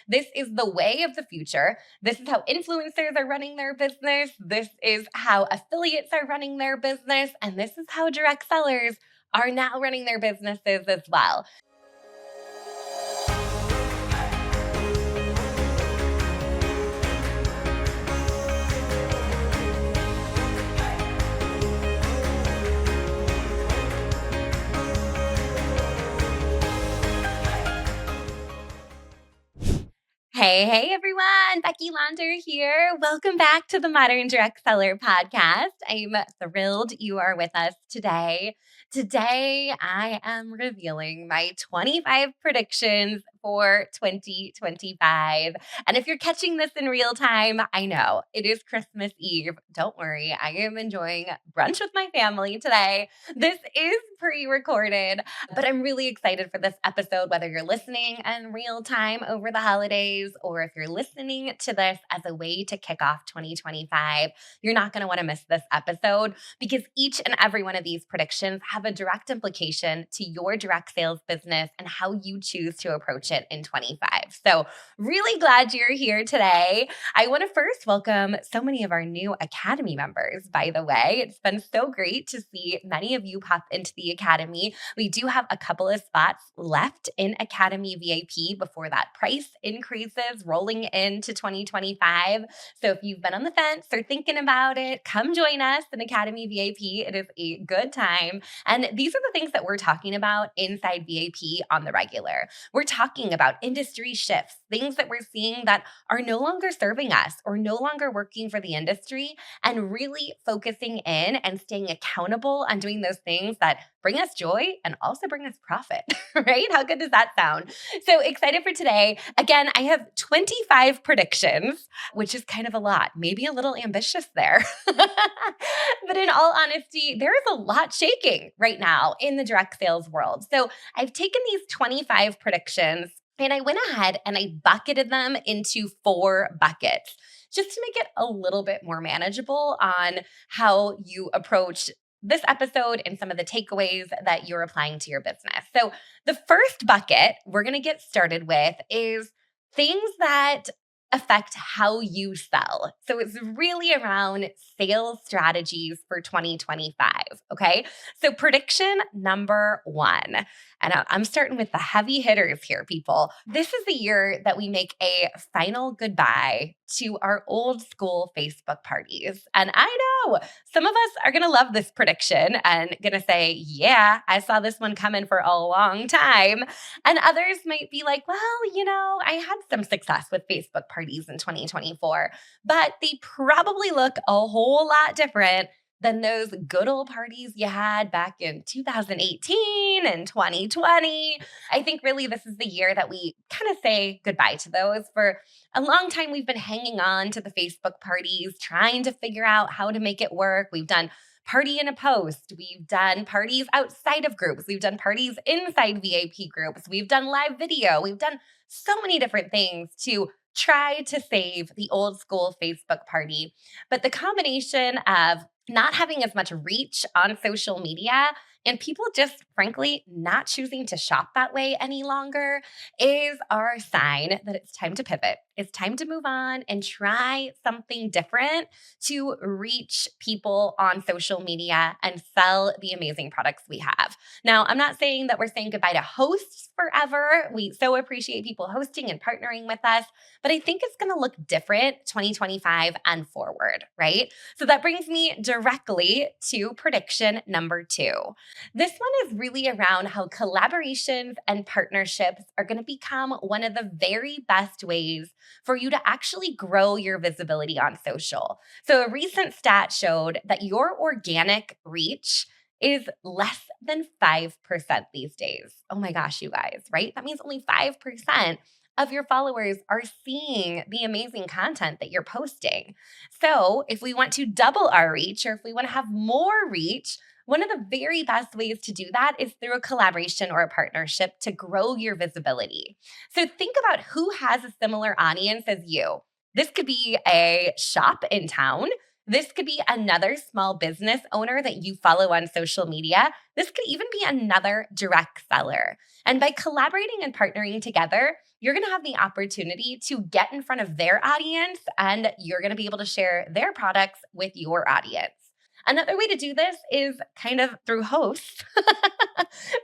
This is the way of the future. This is how influencers are running their business. This is how affiliates are running their business. And this is how direct sellers are now running their businesses as well. Hey, everyone. Becky Launder here. Welcome back to the Modern Direct Seller Podcast. I'm thrilled you are with us today. Today, I am revealing my 25 predictions for 2025. And if you're catching this in real time, I know it is Christmas Eve. Don't worry, I am enjoying brunch with my family today. This is pre-recorded, but I'm really excited for this episode, whether you're listening in real time over the holidays or if you're listening to this as a way to kick off 2025. You're not going to want to miss this episode because each and every one of these predictions have a direct implication to your direct sales business and how you choose to approach it in 25. So really glad you're here today. I want to first welcome so many of our new Academy members, by the way. It's been so great to see many of you pop into the Academy. We do have a couple of spots left in Academy VIP before that price increases rolling into 2025. So if you've been on the fence or thinking about it, come join us in Academy VIP. It is a good time. And these are the things that we're talking about inside VIP on the regular. We're talking about industry shifts, things that we're seeing that are no longer serving us or no longer working for the industry, and really focusing in and staying accountable on doing those things that bring us joy and also bring us profit, right? How good does that sound? So excited for today. Again, I have 25 predictions, which is kind of a lot, maybe a little ambitious there. But in all honesty, there is a lot shaking right now in the direct sales world. So I've taken these 25 predictions and I went ahead and I bucketed them into 4 buckets just to make it a little bit more manageable on how you approach this episode and some of the takeaways that you're applying to your business. So the first bucket we're going to get started with is things that affect how you sell. So it's really around sales strategies for 2025. Okay. So prediction number 1, and I'm starting with the heavy hitters here, people. This is the year that we make a final goodbye to our old school Facebook parties. And I know some of us are going to love this prediction and going to say, yeah, I saw this one coming for a long time. And others might be like, well, I had some success with Facebook parties in 2024, but they probably look a whole lot different than those good old parties you had back in 2018 and 2020. I think really this is the year that we kind of say goodbye to those. For a long time, we've been hanging on to the Facebook parties, trying to figure out how to make it work. We've done party in a post. We've done parties outside of groups. We've done parties inside VIP groups. We've done live video. We've done so many different things to try to save the old school Facebook party. But the combination of not having as much reach on social media and people just frankly not choosing to shop that way any longer is our sign that it's time to pivot. It's time to move on and try something different to reach people on social media and sell the amazing products we have. Now, I'm not saying that we're saying goodbye to hosts forever. We so appreciate people hosting and partnering with us, but I think it's going to look different 2025 and forward, right? So that brings me directly to prediction number 2. This one is really around how collaborations and partnerships are going to become one of the very best ways for you to actually grow your visibility on social. So a recent stat showed that your organic reach is less than 5% these days. Oh my gosh, you guys, right? That means only 5% of your followers are seeing the amazing content that you're posting. So if we want to double our reach, or if we want to have more reach, one of the very best ways to do that is through a collaboration or a partnership to grow your visibility. So think about who has a similar audience as you. This could be a shop in town. This could be another small business owner that you follow on social media. This could even be another direct seller. And by collaborating and partnering together, you're going to have the opportunity to get in front of their audience and you're going to be able to share their products with your audience. Another way to do this is kind of through hosts,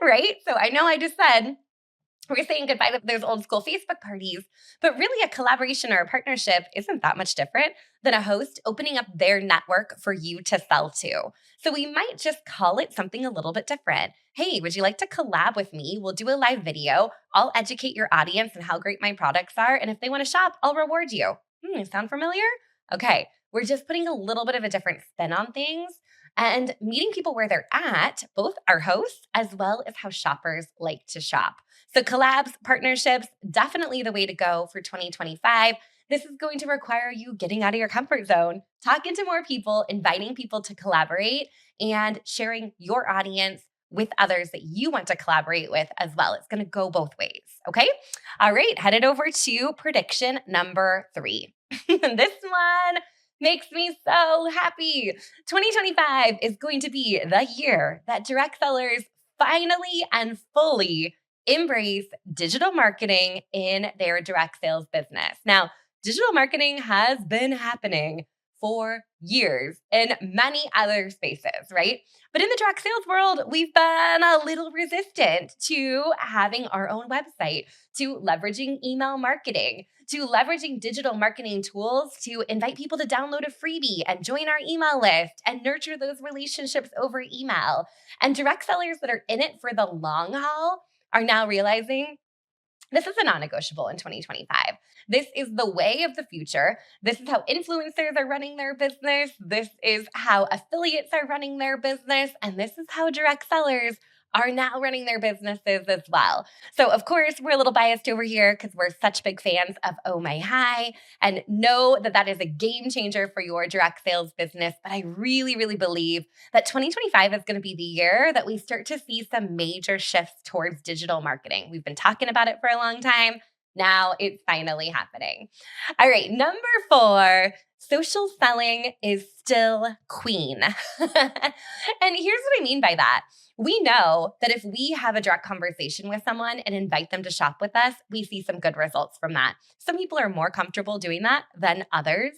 right? So I know I just said we're saying goodbye to those old school Facebook parties, but really a collaboration or a partnership isn't that much different than a host opening up their network for you to sell to. So we might just call it something a little bit different. Hey, would you like to collab with me? We'll do a live video. I'll educate your audience on how great my products are. And if they want to shop, I'll reward you. Sound familiar? Okay. We're just putting a little bit of a different spin on things and meeting people where they're at, both our hosts as well as how shoppers like to shop. So collabs, partnerships, definitely the way to go for 2025. This is going to require you getting out of your comfort zone, talking to more people, inviting people to collaborate, and sharing your audience with others that you want to collaborate with as well. It's going to go both ways. Okay. All right. Headed over to prediction number 3. This one makes me so happy. 2025 is going to be the year that direct sellers finally and fully embrace digital marketing in their direct sales business. Now, digital marketing has been happening for years in many other spaces, right? But in the direct sales world, we've been a little resistant to having our own website, to leveraging email marketing, to leveraging digital marketing tools to invite people to download a freebie and join our email list and nurture those relationships over email. And direct sellers that are in it for the long haul are now realizing this is a non-negotiable in 2025. This is the way of the future. This is how influencers are running their business. This is how affiliates are running their business. And this is how direct sellers are now running their businesses as well. So of course, we're a little biased over here because we're such big fans of Oh My High and know that that is a game changer for your direct sales business. But I really, really believe that 2025 is going to be the year that we start to see some major shifts towards digital marketing. We've been talking about it for a long time. Now it's finally happening. All right, number 4, social selling is still queen. And here's what I mean by that. We know that if we have a direct conversation with someone and invite them to shop with us, we see some good results from that. Some people are more comfortable doing that than others.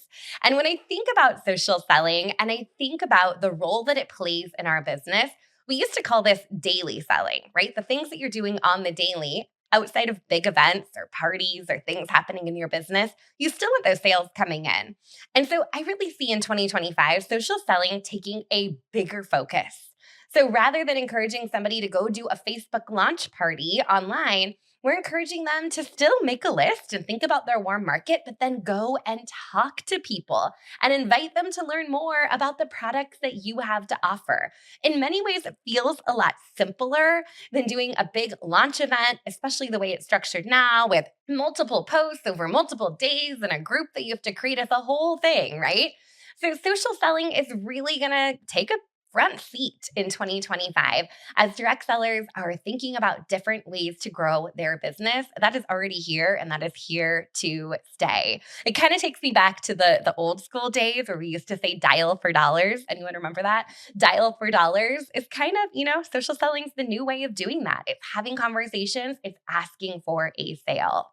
And when I think about social selling and I think about the role that it plays in our business, we used to call this daily selling, right? The things that you're doing on the daily outside of big events or parties or things happening in your business, you still want those sales coming in. And so I really see in 2025 social selling taking a bigger focus. So rather than encouraging somebody to go do a Facebook launch party online, we're encouraging them to still make a list and think about their warm market, but then go and talk to people and invite them to learn more about the products that you have to offer. In many ways, it feels a lot simpler than doing a big launch event, especially the way it's structured now with multiple posts over multiple days and a group that you have to create as a whole thing, right? So social selling is really going to take a front seat in 2025 as direct sellers are thinking about different ways to grow their business. That is already here and that is here to stay. It kind of takes me back to the old school days where we used to say dial for dollars. Anyone remember that? Dial for dollars is kind of, social selling is the new way of doing that. It's having conversations, it's asking for a sale.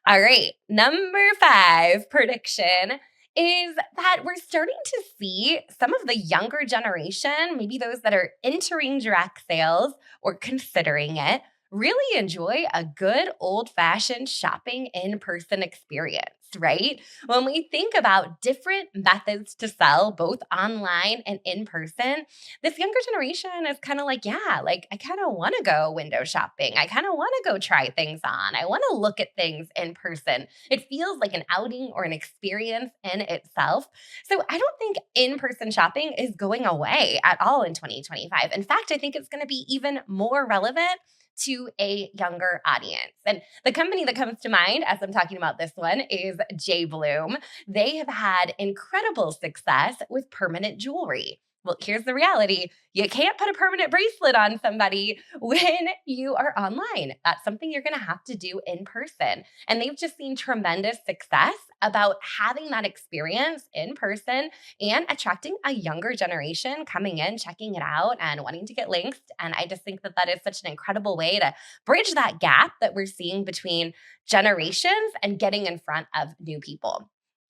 All right, number 5 prediction is that we're starting to see some of the younger generation, maybe those that are entering direct sales or considering it, really enjoy a good old-fashioned shopping in-person experience, right? When we think about different methods to sell, both online and in person, this younger generation is kind of like, I kind of want to go window shopping. I kind of want to go try things on. I want to look at things in person. It feels like an outing or an experience in itself. So I don't think in-person shopping is going away at all in 2025. In fact, I think it's going to be even more relevant to a younger audience. And the company that comes to mind as I'm talking about this one is J. Bloom. They have had incredible success with permanent jewelry. Well, here's the reality. You can't put a permanent bracelet on somebody when you are online. That's something you're going to have to do in person. And they've just seen tremendous success about having that experience in person and attracting a younger generation coming in, checking it out, and wanting to get links. And I just think that that is such an incredible way to bridge that gap that we're seeing between generations and getting in front of new people.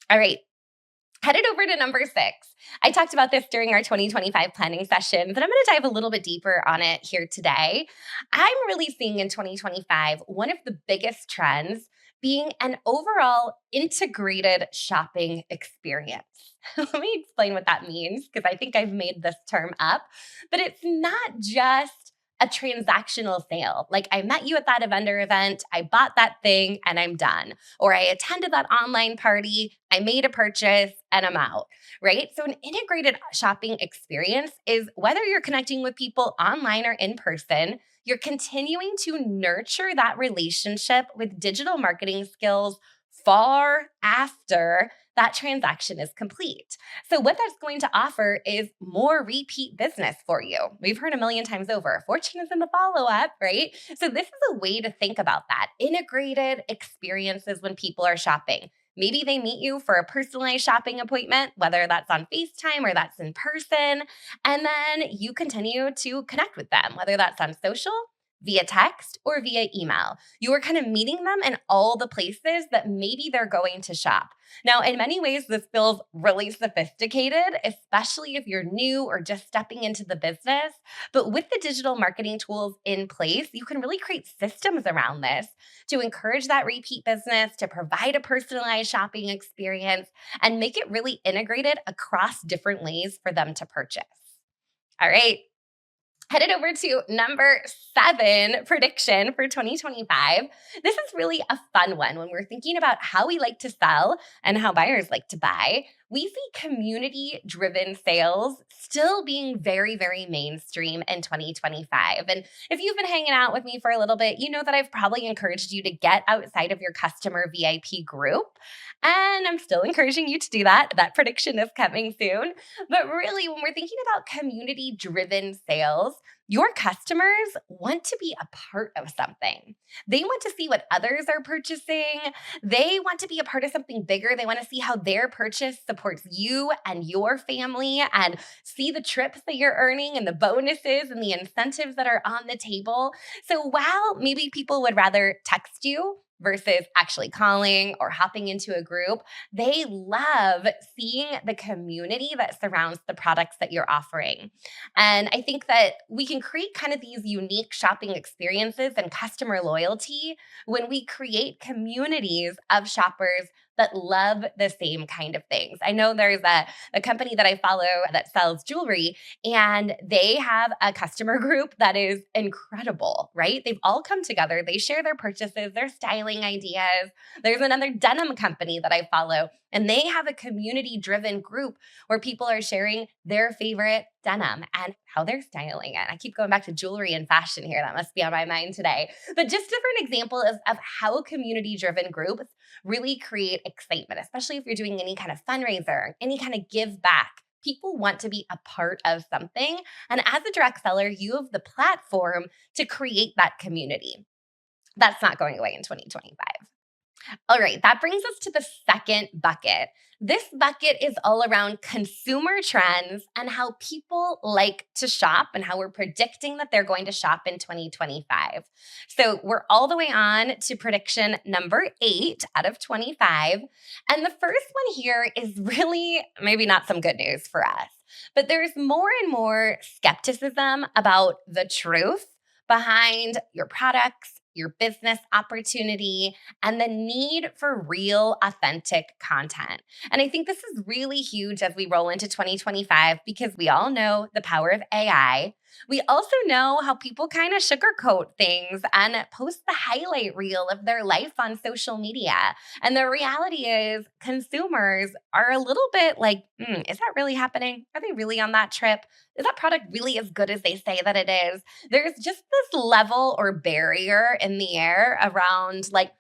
All right, headed over to number 6. I talked about this during our 2025 planning session, but I'm going to dive a little bit deeper on it here today. I'm really seeing in 2025 one of the biggest trends being an overall integrated shopping experience. Let me explain what that means because I think I've made this term up, but it's not just a transactional sale. Like I met you at that vendor event, I bought that thing, and I'm done. Or I attended that online party, I made a purchase, and I'm out, right? So, an integrated shopping experience is whether you're connecting with people online or in person, you're continuing to nurture that relationship with digital marketing skills far after that transaction is complete. So, what that's going to offer is more repeat business for you. We've heard a million times over fortune is in the follow up, right? So, this is a way to think about that integrated experiences when people are shopping. Maybe they meet you for a personalized shopping appointment, whether that's on FaceTime or that's in person. And then you continue to connect with them, whether that's on social, via text, or via email. You are kind of meeting them in all the places that maybe they're going to shop. Now, in many ways, this feels really sophisticated, especially if you're new or just stepping into the business. But with the digital marketing tools in place, you can really create systems around this to encourage that repeat business, to provide a personalized shopping experience, and make it really integrated across different ways for them to purchase. All right, headed over to number 7 prediction for 2025. This is really a fun one when we're thinking about how we like to sell and how buyers like to buy. We see community driven sales still being very, very mainstream in 2025. And if you've been hanging out with me for a little bit, you know that I've probably encouraged you to get outside of your customer VIP group. And I'm still encouraging you to do that. That prediction is coming soon. But really, when we're thinking about community driven sales, your customers want to be a part of something. They want to see what others are purchasing. They want to be a part of something bigger. They want to see how their purchase supports you and your family and see the trips that you're earning and the bonuses and the incentives that are on the table. So while maybe people would rather text you versus actually calling or hopping into a group, they love seeing the community that surrounds the products that you're offering. And I think that we can create kind of these unique shopping experiences and customer loyalty when we create communities of shoppers that love the same kind of things. I know there's a company that I follow that sells jewelry, and they have a customer group that is incredible, right? They've all come together, they share their purchases, their styling ideas. There's another denim company that I follow, and they have a community driven group where people are sharing their favorite denim and how they're styling it. I keep going back to jewelry and fashion here. That must be on my mind today. But just different examples of how community driven groups really create excitement, especially if you're doing any kind of fundraiser, any kind of give back. People want to be a part of something. And as a direct seller, you have the platform to create that community. That's not going away in 2025. All right, that brings us to the second bucket. This bucket is all around consumer trends and how people like to shop and how we're predicting that they're going to shop in 2025. So we're all the way on to prediction number 8 out of 25. And the first one here is really maybe not some good news for us, but there's more and more skepticism about the truth behind your products, your business opportunity, and the need for real, authentic content. And I think this is really huge as we roll into 2025 because we all know the power of AI. We also know how people kind of sugarcoat things and post the highlight reel of their life on social media. And the reality is, consumers are a little bit like, is that really happening? Are they really on that trip? Is that product really as good as they say that it is? There's just this level or barrier in the air around like,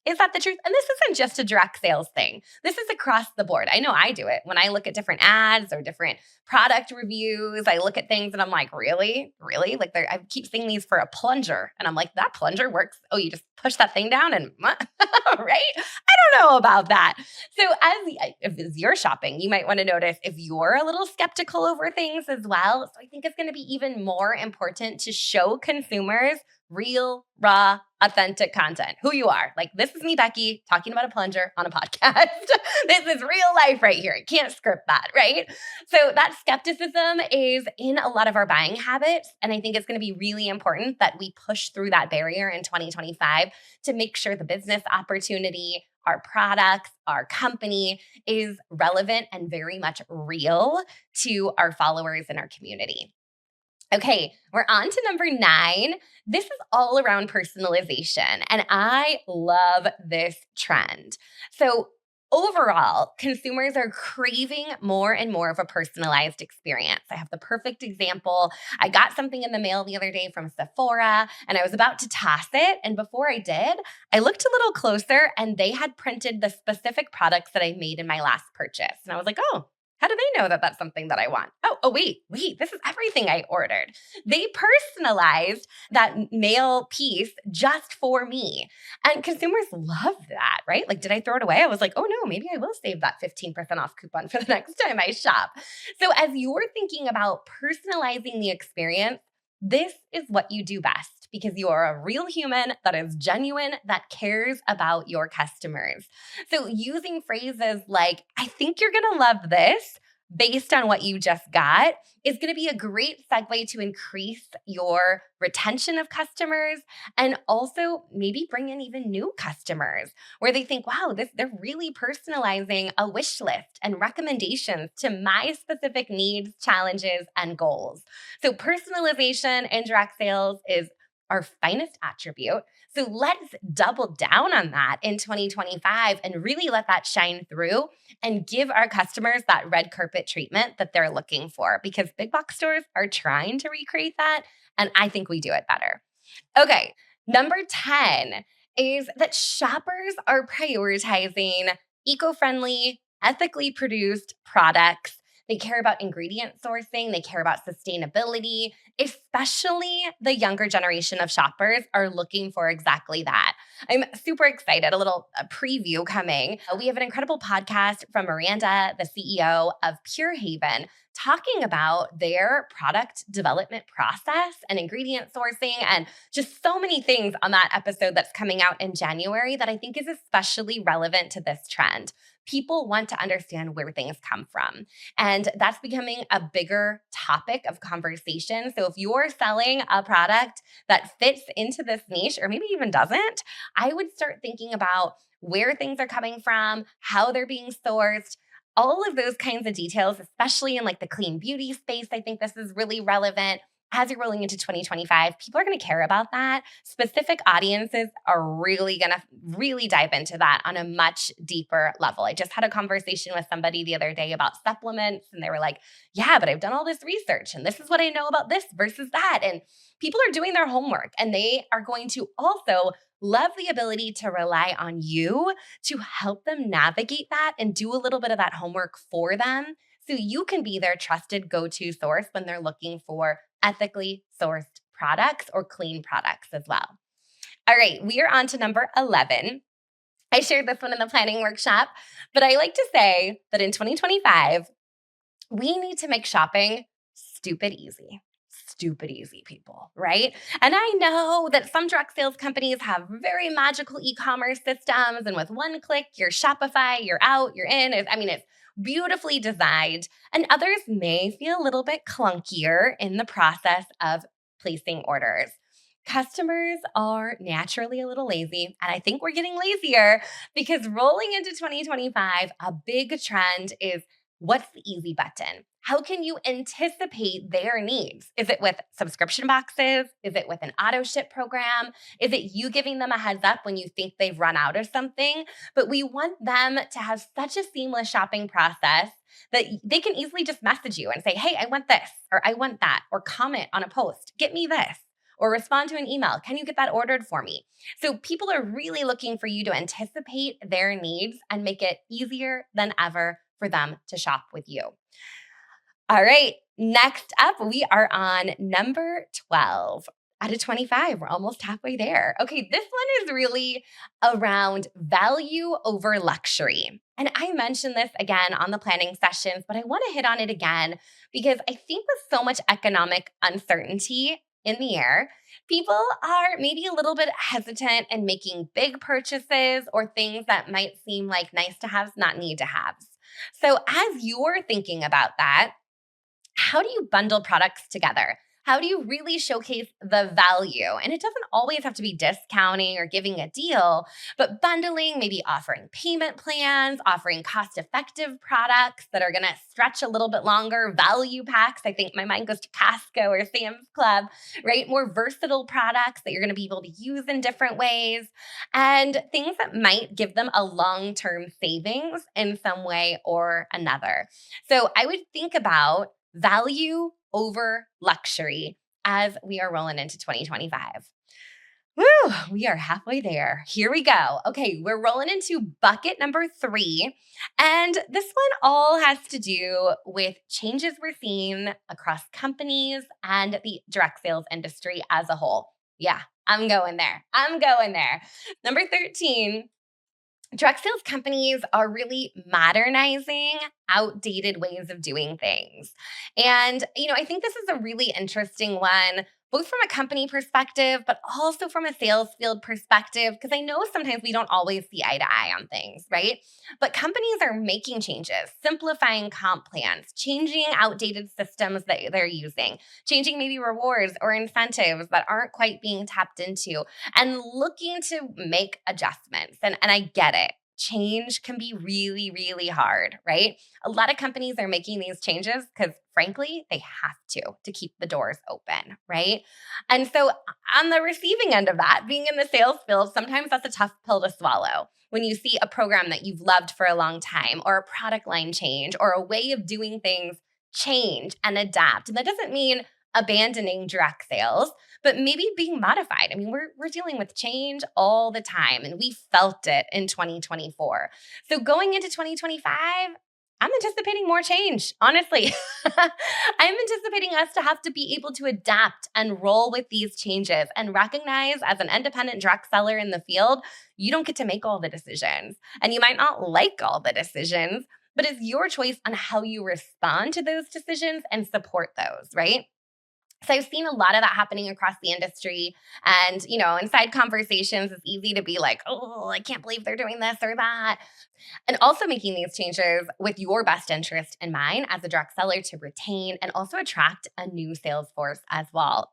Is that the truth? And this isn't just a direct sales thing. This is across the board. I know I do it. When I look at different ads or different product reviews, I look at things and I'm like, really? Really? Like I keep seeing these for a plunger. And I'm like, that plunger works. Oh, you just push that thing down and what? Right? I don't know about that. So if you're shopping, you might want to notice if you're a little skeptical over things as well. So I think it's going to be even more important to show consumers real, raw, authentic content, who you are. Like, this is me, Becky, talking about a plunger on a podcast. This is real life right here. I can't script that, right? So that skepticism is in a lot of our buying habits. And I think it's going to be really important that we push through that barrier in 2025 to make sure the business opportunity, our products, our company is relevant and very much real to our followers and our community. Okay, we're on to number 9. This is all around personalization, and I love this trend. So, overall, consumers are craving more and more of a personalized experience. I have the perfect example. I got something in the mail the other day from Sephora, and I was about to toss it. And before I did, I looked a little closer, and they had printed the specific products that I made in my last purchase. And I was like, oh, how do they know that that's something that I want? Wait, this is everything I ordered. They personalized that mail piece just for me. And consumers love that, right? Like, did I throw it away? I was like, oh no, maybe I will save that 15% off coupon for the next time I shop. So as you're thinking about personalizing the experience, this is what you do best because you are a real human that is genuine, that cares about your customers. So using phrases like, I think you're going to love this based on what you just got is going to be a great segue to increase your retention of customers and also maybe bring in even new customers where they think, wow, they're really personalizing a wish list and recommendations to my specific needs, challenges, and goals. So personalization in direct sales is our finest attribute. So let's double down on that in 2025 and really let that shine through and give our customers that red carpet treatment that they're looking for because big box stores are trying to recreate that. And I think we do it better. Okay, number 10 is that shoppers are prioritizing eco-friendly, ethically produced products. They care about ingredient sourcing. They care about sustainability, especially the younger generation of shoppers are looking for exactly that. I'm super excited. A little preview coming. We have an incredible podcast from Miranda, the CEO of Pure Haven, talking about their product development process and ingredient sourcing and just so many things on that episode that's coming out in January that I think is especially relevant to this trend. People want to understand where things come from. And that's becoming a bigger topic of conversation. So if you're selling a product that fits into this niche or maybe even doesn't, I would start thinking about where things are coming from, how they're being sourced, all of those kinds of details, especially in like the clean beauty space. I think this is really relevant. As you're rolling into 2025, people are going to care about that. Specific audiences are really going to really dive into that on a much deeper level. I just had a conversation with somebody the other day about supplements, and they were like, yeah, but I've done all this research, and this is what I know about this versus that. And people are doing their homework, and they are going to also love the ability to rely on you to help them navigate that and do a little bit of that homework for them so you can be their trusted go-to source when they're looking for ethically sourced products or clean products as well. All right, we are on to number 11. I shared this one in the planning workshop, but I like to say that in 2025, we need to make shopping stupid easy. Stupid easy, people, right? And I know that some direct sales companies have very magical e-commerce systems, and with one click, you're Shopify, you're out, you're in. It's beautifully designed, and others may feel a little bit clunkier in the process of placing orders. Customers are naturally a little lazy, and I think we're getting lazier because rolling into 2025, a big trend is what's the easy button? How can you anticipate their needs? Is it with subscription boxes? Is it with an auto ship program? Is it you giving them a heads up when you think they've run out of something? But we want them to have such a seamless shopping process that they can easily just message you and say, hey, I want this, or I want that, or comment on a post, get me this. or respond to an email. Can you get that ordered for me? So people are really looking for you to anticipate their needs and make it easier than ever for them to shop with you. All right, next up, we are on number 12 out of 25. We're almost halfway there. Okay, this one is really around value over luxury. And I mentioned this again on the planning sessions, but I want to hit on it again because I think with so much economic uncertainty in the air, people are maybe a little bit hesitant in making big purchases or things that might seem like nice to haves, not need to haves. So, as you're thinking about that, how do you bundle products together? How do you really showcase the value? And it doesn't always have to be discounting or giving a deal, but bundling, maybe offering payment plans, offering cost effective products that are going to stretch a little bit longer, value packs. I think my mind goes to Costco or Sam's Club, right? More versatile products that you're going to be able to use in different ways and things that might give them a long term savings in some way or another. So I would think about value over luxury as we are rolling into 2025. Woo, we are halfway there. Here we go. Okay, we're rolling into bucket number 3. And this one all has to do with changes we're seeing across companies and the direct sales industry as a whole. Yeah, I'm going there. I'm going there. Number 13. Direct sales companies are really modernizing outdated ways of doing things. And, I think this is a really interesting one, both from a company perspective, but also from a sales field perspective, because I know sometimes we don't always see eye to eye on things, right? But companies are making changes, simplifying comp plans, changing outdated systems that they're using, changing maybe rewards or incentives that aren't quite being tapped into, and looking to make adjustments. And I get it. Change can be really, really hard, right? A lot of companies are making these changes because, frankly, they have to keep the doors open, right? And so, on the receiving end of that, being in the sales field, sometimes that's a tough pill to swallow. When you see a program that you've loved for a long time, or a product line change, or a way of doing things change and adapt. And that doesn't mean abandoning direct sales, but maybe being modified. I mean, we're dealing with change all the time, and we felt it in 2024. So going into 2025, I'm anticipating more change, honestly. I'm anticipating us to have to be able to adapt and roll with these changes and recognize as an independent direct seller in the field, you don't get to make all the decisions. And you might not like all the decisions, but it's your choice on how you respond to those decisions and support those, right? So I've seen a lot of that happening across the industry. And, inside conversations, it's easy to be like, oh, I can't believe they're doing this or that. And also making these changes with your best interest in mind as a direct seller to retain and also attract a new sales force as well.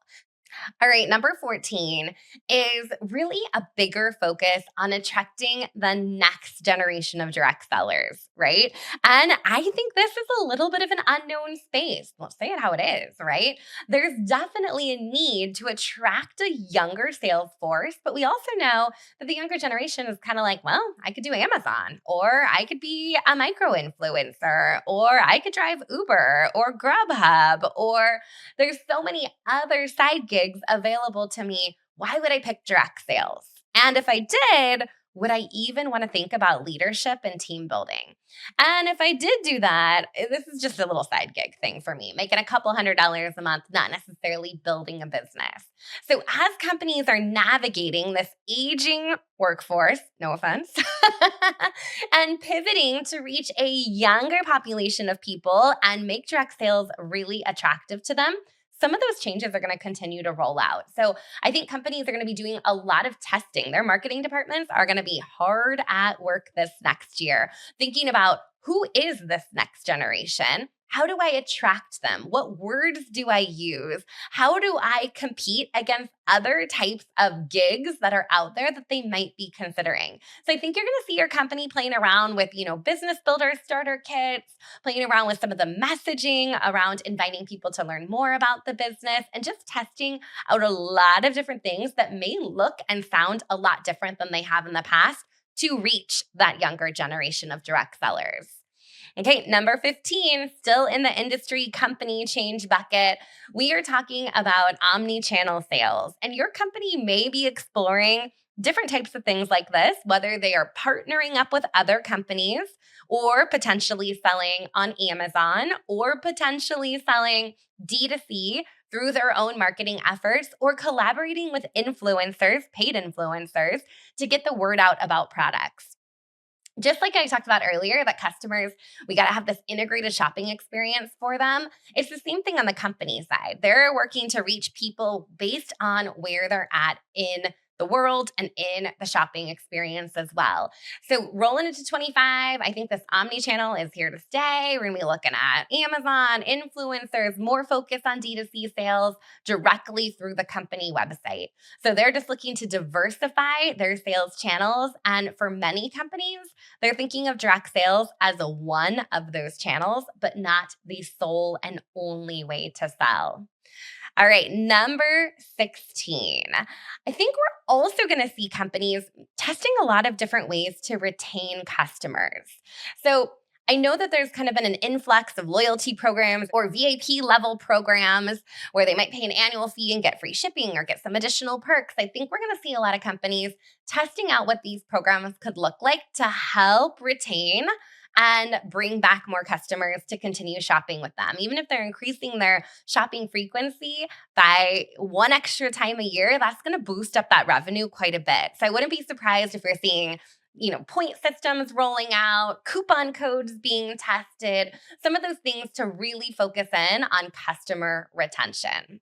All right, number 14 is really a bigger focus on attracting the next generation of direct sellers, right? And I think this is a little bit of an unknown space. Let's say it how it is, right? There's definitely a need to attract a younger sales force, but we also know that the younger generation is kind of like, well, I could do Amazon, or I could be a micro influencer, or I could drive Uber or Grubhub, or there's so many other side gigs available to me. Why would I pick direct sales? And if I did, would I even want to think about leadership and team building? And if I did do that, this is just a little side gig thing for me, making a couple $100s a month, not necessarily building a business. So as companies are navigating this aging workforce, no offense, and pivoting to reach a younger population of people and make direct sales really attractive to them, some of those changes are going to continue to roll out. So I think companies are going to be doing a lot of testing. Their marketing departments are going to be hard at work this next year, thinking about who is this next generation? How do I attract them? What words do I use? How do I compete against other types of gigs that are out there that they might be considering? So I think you're going to see your company playing around with, business builder starter kits, playing around with some of the messaging around inviting people to learn more about the business and just testing out a lot of different things that may look and sound a lot different than they have in the past to reach that younger generation of direct sellers. Okay, number 15, still in the industry company change bucket, we are talking about omni-channel sales. And your company may be exploring different types of things like this, whether they are partnering up with other companies or potentially selling on Amazon or potentially selling D2C through their own marketing efforts or collaborating with influencers, paid influencers, to get the word out about products. Just like I talked about earlier, that customers, we got to have this integrated shopping experience for them. It's the same thing on the company side. They're working to reach people based on where they're at in the world and in the shopping experience as well. So rolling into 25, I think this omni-channel is here to stay. We're going to be looking at Amazon, influencers, more focus on D2C sales directly through the company website. So they're just looking to diversify their sales channels. And for many companies, they're thinking of direct sales as a one of those channels, but not the sole and only way to sell. All right, number 16. I think we're also going to see companies testing a lot of different ways to retain customers. So I know that there's kind of been an influx of loyalty programs or VIP level programs where they might pay an annual fee and get free shipping or get some additional perks. I think we're going to see a lot of companies testing out what these programs could look like to help retain and bring back more customers to continue shopping with them. Even if they're increasing their shopping frequency by one extra time a year, that's going to boost up that revenue quite a bit. So I wouldn't be surprised if we're seeing point systems rolling out, coupon codes being tested, some of those things to really focus in on customer retention.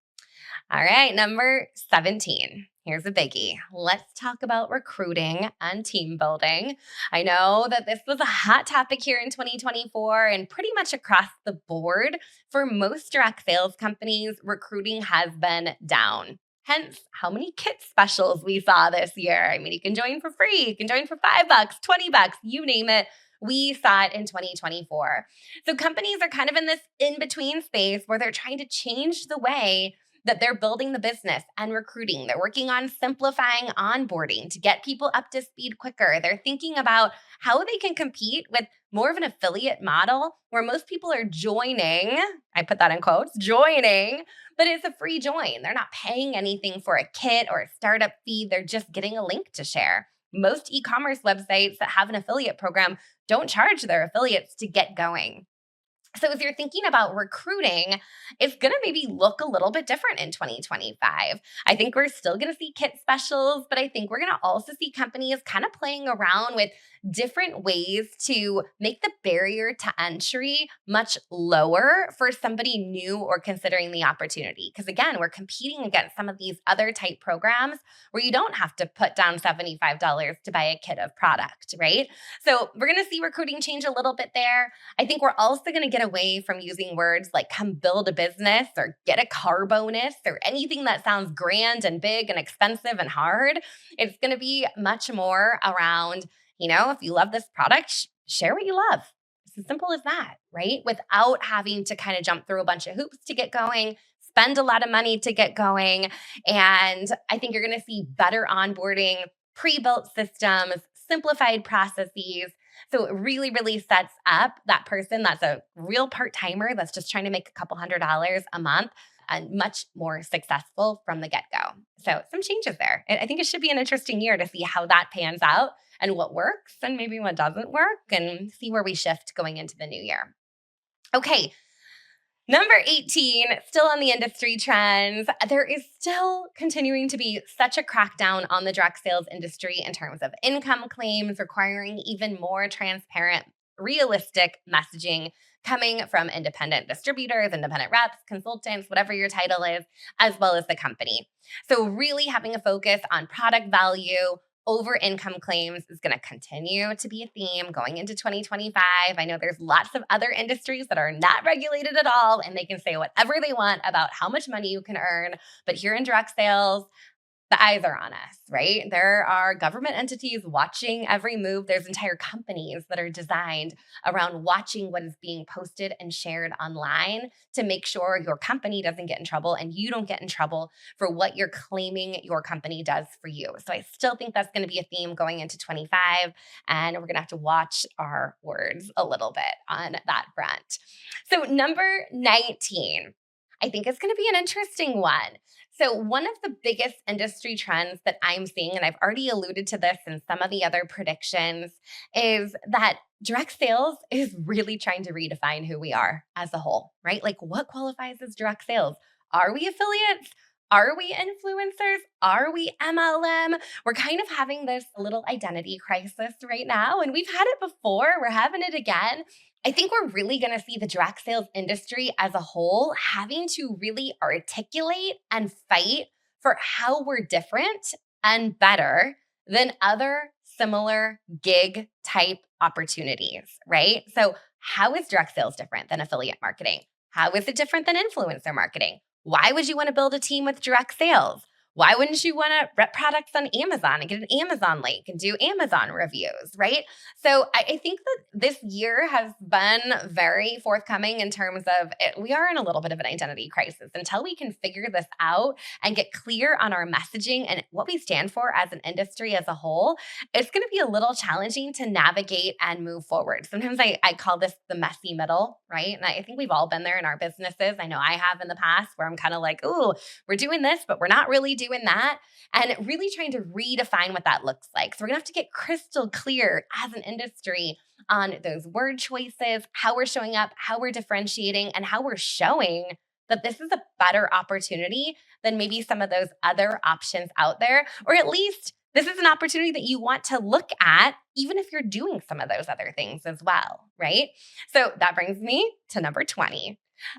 All right, number 17. Here's a biggie. Let's talk about recruiting and team building. I know that this was a hot topic here in 2024 and pretty much across the board. For most direct sales companies, recruiting has been down. Hence, how many kit specials we saw this year. I mean, you can join for free, you can join for $5, $20, you name it. We saw it in 2024. So companies are kind of in this in-between space where they're trying to change the way that they're building the business and recruiting. They're working on simplifying onboarding to get people up to speed quicker. They're thinking about how they can compete with more of an affiliate model where most people are joining, I put that in quotes, joining, but it's a free join. They're not paying anything for a kit or a startup fee. They're just getting a link to share. Most e-commerce websites that have an affiliate program don't charge their affiliates to get going. So if you're thinking about recruiting, it's going to maybe look a little bit different in 2025. I think we're still going to see kit specials, but I think we're going to also see companies kind of playing around with different ways to make the barrier to entry much lower for somebody new or considering the opportunity. Because again, we're competing against some of these other type programs where you don't have to put down $75 to buy a kit of product, right? So we're going to see recruiting change a little bit there. I think we're also going to get away from using words like come build a business or get a car bonus or anything that sounds grand and big and expensive and hard. It's going to be much more around, if you love this product, share what you love. It's as simple as that, right? Without having to kind of jump through a bunch of hoops to get going, spend a lot of money to get going. And I think you're going to see better onboarding, pre-built systems, simplified processes. So it really, really sets up that person that's a real part-timer that's just trying to make a couple $100 a month and much more successful from the get-go. So some changes there. I think it should be an interesting year to see how that pans out and what works and maybe what doesn't work and see where we shift going into the new year. Okay. Number 18, still on the industry trends, there is still continuing to be such a crackdown on the direct sales industry in terms of income claims, requiring even more transparent, realistic messaging coming from independent distributors, independent reps, consultants, whatever your title is, as well as the company. So really having a focus on product value, over income claims is going to continue to be a theme going into 2025. I know there's lots of other industries that are not regulated at all, and they can say whatever they want about how much money you can earn. But here in direct sales, the eyes are on us, right? There are government entities watching every move. There's entire companies that are designed around watching what is being posted and shared online to make sure your company doesn't get in trouble and you don't get in trouble for what you're claiming your company does for you. So I still think that's going to be a theme going into 25, and we're going to have to watch our words a little bit on that front. So, number 19, I think it's going to be an interesting one. So, one of the biggest industry trends that I'm seeing, and I've already alluded to this in some of the other predictions, is that direct sales is really trying to redefine who we are as a whole, right? Like, what qualifies as direct sales? Are we affiliates? Are we influencers? Are we MLM? We're kind of having this little identity crisis right now, and we've had it before. We're having it again. I think we're really going to see the direct sales industry as a whole having to really articulate and fight for how we're different and better than other similar gig type opportunities, right? So, how is direct sales different than affiliate marketing? How is it different than influencer marketing? Why would you want to build a team with direct sales? Why wouldn't you want to rep products on Amazon and get an Amazon link and do Amazon reviews, right? So I think that this year has been very forthcoming in terms of it. We are in a little bit of an identity crisis until we can figure this out and get clear on our messaging and what we stand for as an industry as a whole. It's going to be a little challenging to navigate and move forward. Sometimes I call this the messy middle, right? And I think we've all been there in our businesses. I know I have in the past where I'm kind of like, oh, we're doing this, but we're not really doing that. And really trying to redefine what that looks like. So we're gonna have to get crystal clear as an industry on those word choices, how we're showing up, how we're differentiating, and how we're showing that this is a better opportunity than maybe some of those other options out there, or at least this is an opportunity that you want to look at, even if you're doing some of those other things as well, right? So that brings me to number 20.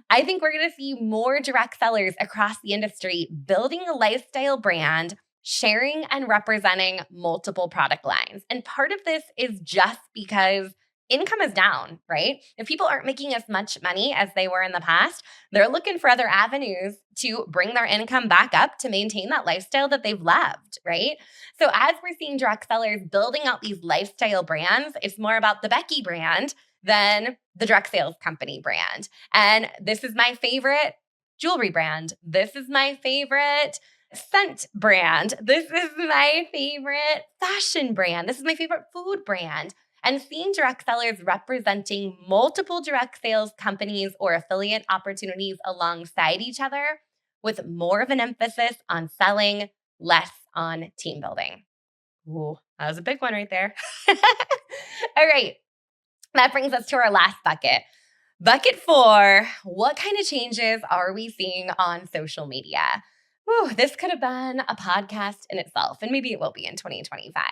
I think we're going to see more direct sellers across the industry building a lifestyle brand, sharing and representing multiple product lines. And part of this is just because income is down, right? If people aren't making as much money as they were in the past, they're looking for other avenues to bring their income back up to maintain that lifestyle that they've loved, right? So as we're seeing direct sellers building out these lifestyle brands, it's more about the Becky brand than the direct sales company brand. And this is my favorite jewelry brand. This is my favorite scent brand. This is my favorite fashion brand. This is my favorite food brand. And seeing direct sellers representing multiple direct sales companies or affiliate opportunities alongside each other with more of an emphasis on selling, less on team building. Ooh, that was a big one right there. All right. That brings us to our last bucket. Bucket 4, what kind of changes are we seeing on social media? Whew, this could have been a podcast in itself, and maybe it will be in 2025.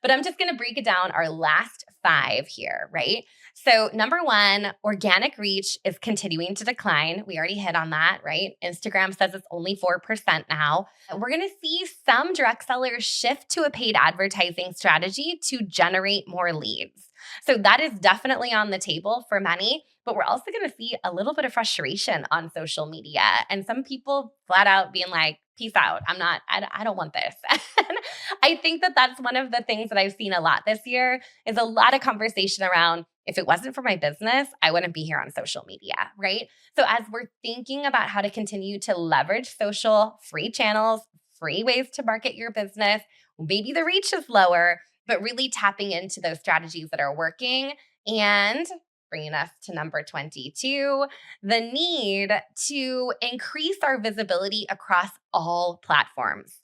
But I'm just going to break it down our last 5 here, right? So, number 1, organic reach is continuing to decline. We already hit on that, right? Instagram says it's only 4% now. We're going to see some direct sellers shift to a paid advertising strategy to generate more leads. So that is definitely on the table for many, but we're also going to see a little bit of frustration on social media and some people flat out being like, peace out. I don't want this. And I think that that's one of the things that I've seen a lot this year is a lot of conversation around, if it wasn't for my business, I wouldn't be here on social media, right? So as we're thinking about how to continue to leverage social, free channels, free ways to market your business, maybe the reach is lower, but really tapping into those strategies that are working and bringing us to number 22, the need to increase our visibility across all platforms.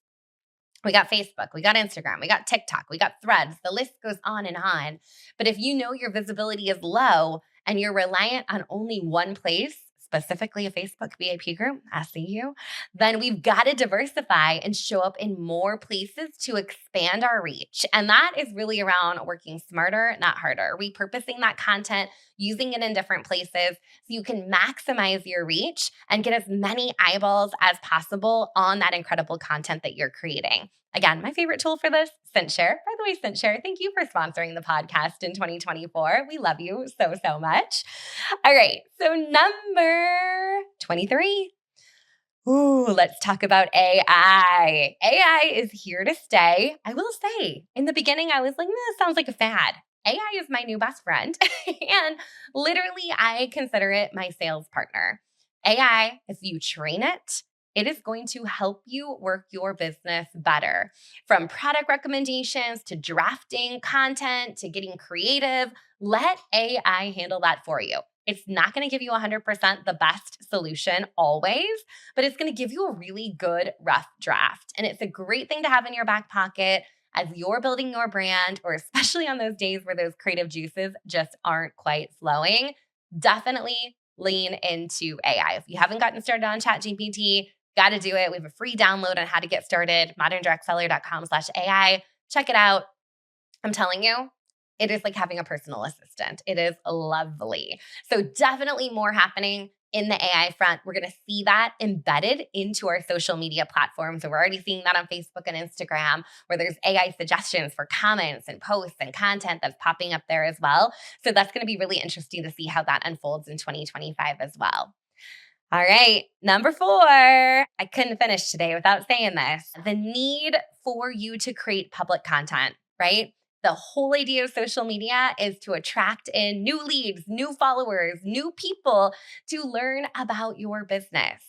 We got Facebook, we got Instagram, we got TikTok, we got Threads. The list goes on and on. But if you know your visibility is low and you're reliant on only one place, specifically a Facebook VIP group, I see you, then we've got to diversify and show up in more places to expand our reach. And that is really around working smarter, not harder, repurposing that content, using it in different places so you can maximize your reach and get as many eyeballs as possible on that incredible content that you're creating. Again, my favorite tool for this, ScentShare. By the way, ScentShare, thank you for sponsoring the podcast in 2024. We love you so, so much. All right, so number 23, Ooh, let's talk about AI. AI is here to stay. I will say, in the beginning, I was like, this sounds like a fad. AI is my new best friend. And literally, I consider it my sales partner. AI, if you train it, it is going to help you work your business better. From product recommendations to drafting content to getting creative, let AI handle that for you. It's not going to give you 100% the best solution always, but it's going to give you a really good rough draft. And it's a great thing to have in your back pocket as you're building your brand, or especially on those days where those creative juices just aren't quite flowing. Definitely lean into AI. If you haven't gotten started on ChatGPT, got to do it. We have a free download on how to get started, moderndirectseller.com/AI. Check it out. I'm telling you, it is like having a personal assistant. It is lovely. So definitely more happening in the AI front. We're going to see that embedded into our social media platforms. So we're already seeing that on Facebook and Instagram, where there's AI suggestions for comments and posts and content that's popping up there as well. So that's going to be really interesting to see how that unfolds in 2025 as well. All right, number 4. I couldn't finish today without saying this. The need for you to create public content, right? The whole idea of social media is to attract in new leads, new followers, new people to learn about your business.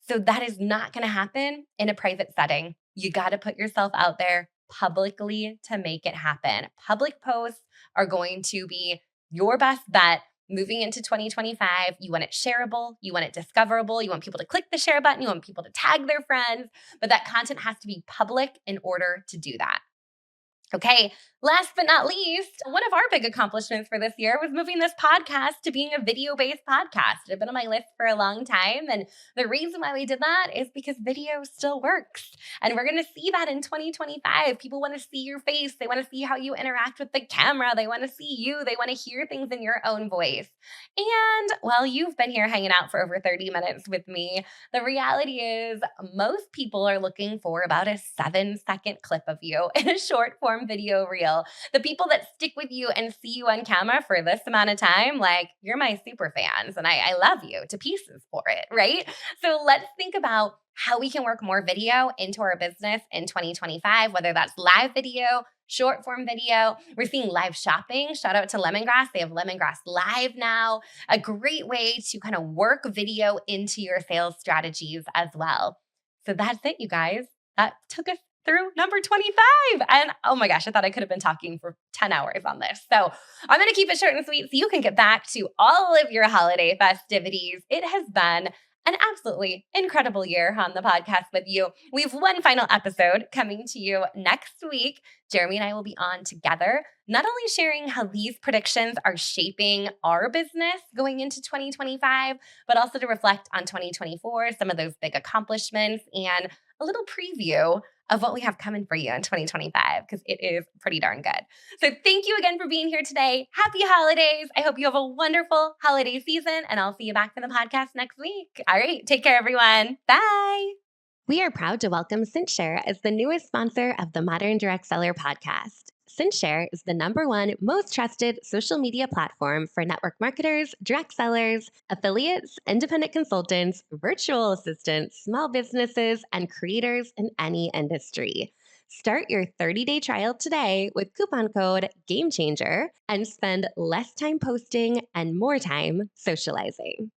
So that is not going to happen in a private setting. You got to put yourself out there publicly to make it happen. Public posts are going to be your best bet moving into 2025. You want it shareable, you want it discoverable, you want people to click the share button, you want people to tag their friends, but that content has to be public in order to do that. Okay, last but not least, one of our big accomplishments for this year was moving this podcast to being a video-based podcast. It had been on my list for a long time, and the reason why we did that is because video still works. And we're going to see that in 2025. People want to see your face. They want to see how you interact with the camera. They want to see you. They want to hear things in your own voice. And while you've been here hanging out for over 30 minutes with me, the reality is most people are looking for about a 7-second clip of you in a short form video reel. The people that stick with you and see you on camera for this amount of time, like, you're my super fans and I love you to pieces for it, right? So let's think about how we can work more video into our business in 2025, whether that's live video, short form video. We're seeing live shopping. Shout out to Lemongrass. They have Lemongrass Live now. A great way to kind of work video into your sales strategies as well. So that's it, you guys. That took us through number 25. And oh my gosh, I thought I could have been talking for 10 hours on this. So I'm going to keep it short and sweet so you can get back to all of your holiday festivities. It has been an absolutely incredible year on the podcast with you. We have one final episode coming to you next week. Jeremy and I will be on together, not only sharing how these predictions are shaping our business going into 2025, but also to reflect on 2024, some of those big accomplishments, and a little preview of what we have coming for you in 2025, because it is pretty darn good. So thank you again for being here today. Happy holidays. I hope you have a wonderful holiday season, and I'll see you back for the podcast next week. All right. Take care, everyone. Bye. We are proud to welcome CinchShare as the newest sponsor of the Modern Direct Seller podcast. CinchShare is the #1 most trusted social media platform for network marketers, direct sellers, affiliates, independent consultants, virtual assistants, small businesses, and creators in any industry. Start your 30-day trial today with coupon code GAMECHANGER and spend less time posting and more time socializing.